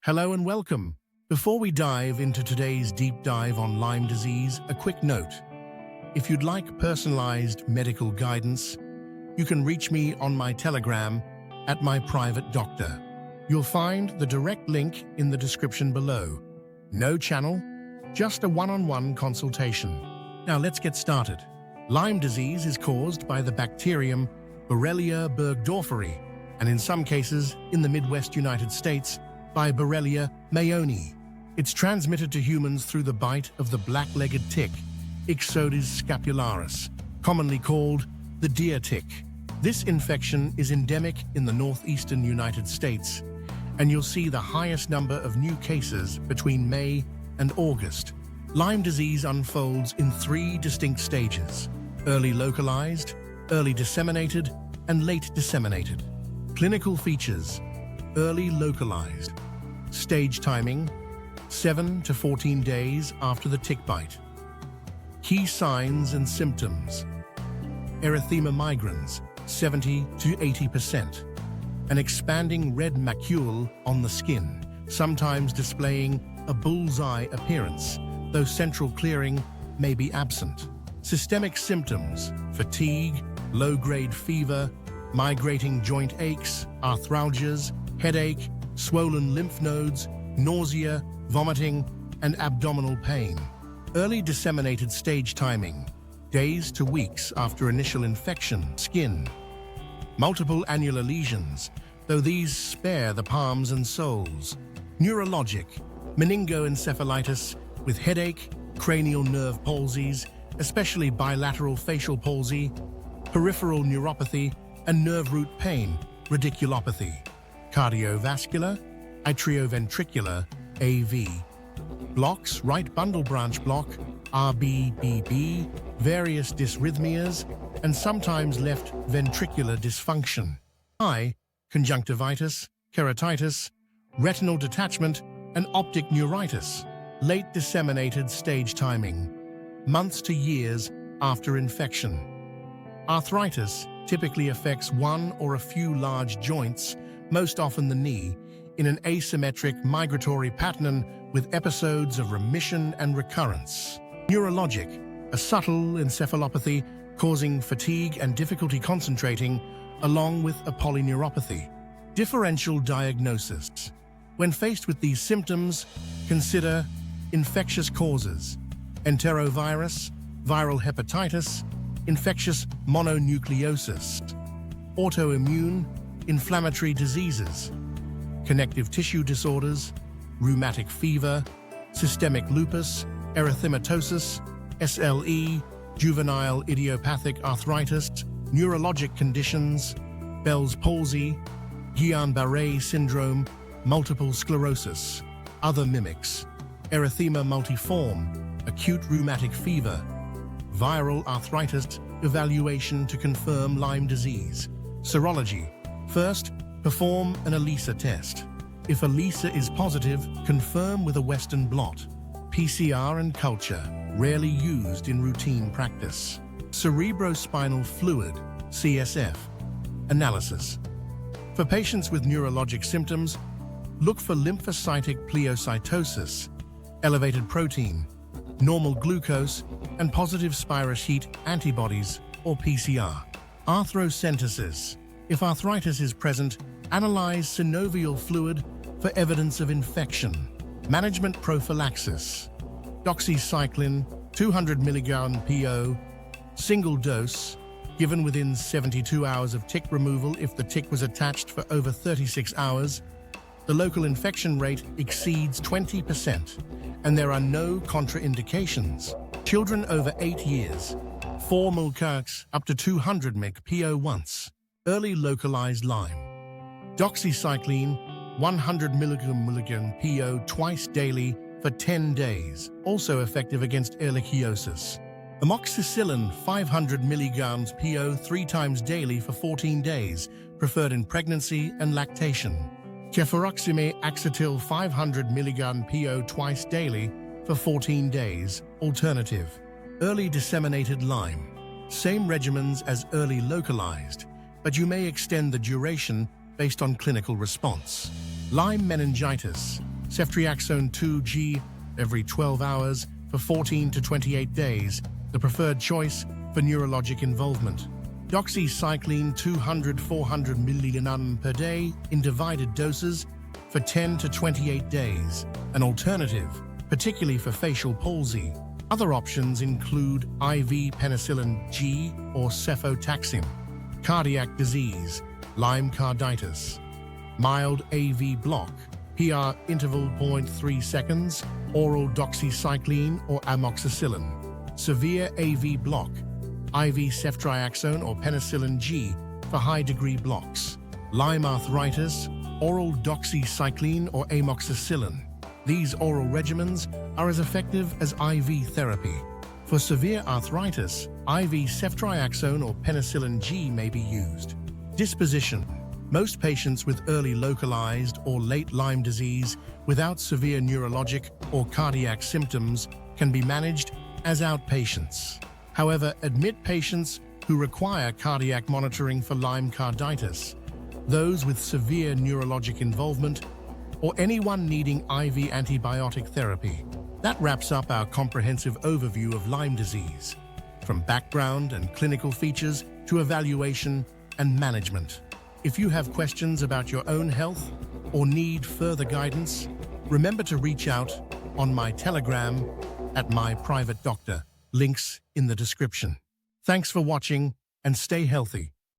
Hello and welcome. Before we dive into today's deep dive on Lyme disease, a quick note. If you'd like personalized medical guidance, you can reach me on my Telegram at my private doctor. You'll find the direct link in the description below. No channel, just a one-on-one consultation. Now let's get started. Lyme disease is caused by the bacterium Borrelia burgdorferi, and in some cases, in the Midwest United States, by Borrelia mayoni. It's transmitted to humans through the bite of the black-legged tick, Ixodes scapularis, commonly called the deer tick. This infection is endemic in the northeastern United States, and you'll see the highest number of new cases between May and August. Lyme disease unfolds in three distinct stages: early localized, early disseminated, and late disseminated. Clinical features: early localized. Stage timing: 7 to 14 days after the tick bite. Key signs and symptoms: erythema migrans, 70 to 80%. An expanding red macule on the skin, sometimes displaying a bullseye appearance, though central clearing may be absent. Systemic symptoms: fatigue, low-grade fever, migrating joint aches, arthralgias, headache, swollen lymph nodes, nausea, vomiting, and abdominal pain. Early disseminated stage timing: days to weeks after initial infection. Skin: multiple annular lesions, though these spare the palms and soles. Neurologic: meningoencephalitis with headache, cranial nerve palsies, especially bilateral facial palsy, peripheral neuropathy, and nerve root pain, radiculopathy. Cardiovascular: atrioventricular, AV. Blocks: right bundle branch block, RBBB, various dysrhythmias, and sometimes left ventricular dysfunction. Eye: conjunctivitis, keratitis, retinal detachment, and optic neuritis. Late disseminated stage timing: months to years after infection. Arthritis typically affects one or a few large joints, most often the knee, in an asymmetric migratory pattern with episodes of remission and recurrence. Neurologic: a subtle encephalopathy causing fatigue and difficulty concentrating, along with a polyneuropathy. Differential diagnosis: when faced with these symptoms, consider infectious causes: enterovirus, viral hepatitis, infectious mononucleosis, autoimmune, inflammatory diseases, connective tissue disorders, rheumatic fever, systemic lupus, erythematosus, SLE, juvenile idiopathic arthritis, neurologic conditions, Bell's palsy, Guillain-Barré syndrome, multiple sclerosis. Other mimics: erythema multiforme, acute rheumatic fever, viral arthritis. Evaluation to confirm Lyme disease. Serology: first, perform an ELISA test. If ELISA is positive, confirm with a Western blot. PCR and culture, rarely used in routine practice. Cerebrospinal fluid, CSF, analysis. For patients with neurologic symptoms, look for lymphocytic pleocytosis, elevated protein, normal glucose, and positive spirochete antibodies, or PCR. Arthrocentesis: if arthritis is present, analyze synovial fluid for evidence of infection. Management prophylaxis: doxycycline, 200 mg PO, single dose, given within 72 hours of tick removal if the tick was attached for over 36 hours. The local infection rate exceeds 20%, and there are no contraindications. Children over 8 years, 4 mg up to 200 mg PO once. Early localized Lyme: doxycycline, 100 mg PO twice daily for 10 days, also effective against ehrlichiosis. Amoxicillin, 500 mg PO 3 times daily for 14 days, preferred in pregnancy and lactation. Cefuroxime acetyl, 500 mg PO twice daily for 14 days, alternative. Early disseminated Lyme: same regimens as early localized, but you may extend the duration based on clinical response. Lyme meningitis: ceftriaxone 2G every 12 hours for 14 to 28 days, the preferred choice for neurologic involvement. Doxycycline 200-400 mg per day in divided doses for 10 to 28 days, an alternative, particularly for facial palsy. Other options include IV penicillin G or cefotaxime, cardiac disease, Lyme carditis, mild AV block, PR interval 0.3 seconds, oral doxycycline or amoxicillin, severe AV block, IV ceftriaxone or penicillin G for high-degree blocks, Lyme arthritis, oral doxycycline or amoxicillin. These oral regimens are as effective as IV therapy. For severe arthritis, IV ceftriaxone or penicillin G may be used. Disposition. Most patients with early localized or late Lyme disease without severe neurologic or cardiac symptoms can be managed as outpatients. However, admit patients who require cardiac monitoring for Lyme carditis, those with severe neurologic involvement, or anyone needing IV antibiotic therapy. That wraps up our comprehensive overview of Lyme disease, from background and clinical features to evaluation and management. If you have questions about your own health or need further guidance, remember to reach out on my Telegram at My Private Doctor. Links in the description. Thanks for watching and stay healthy.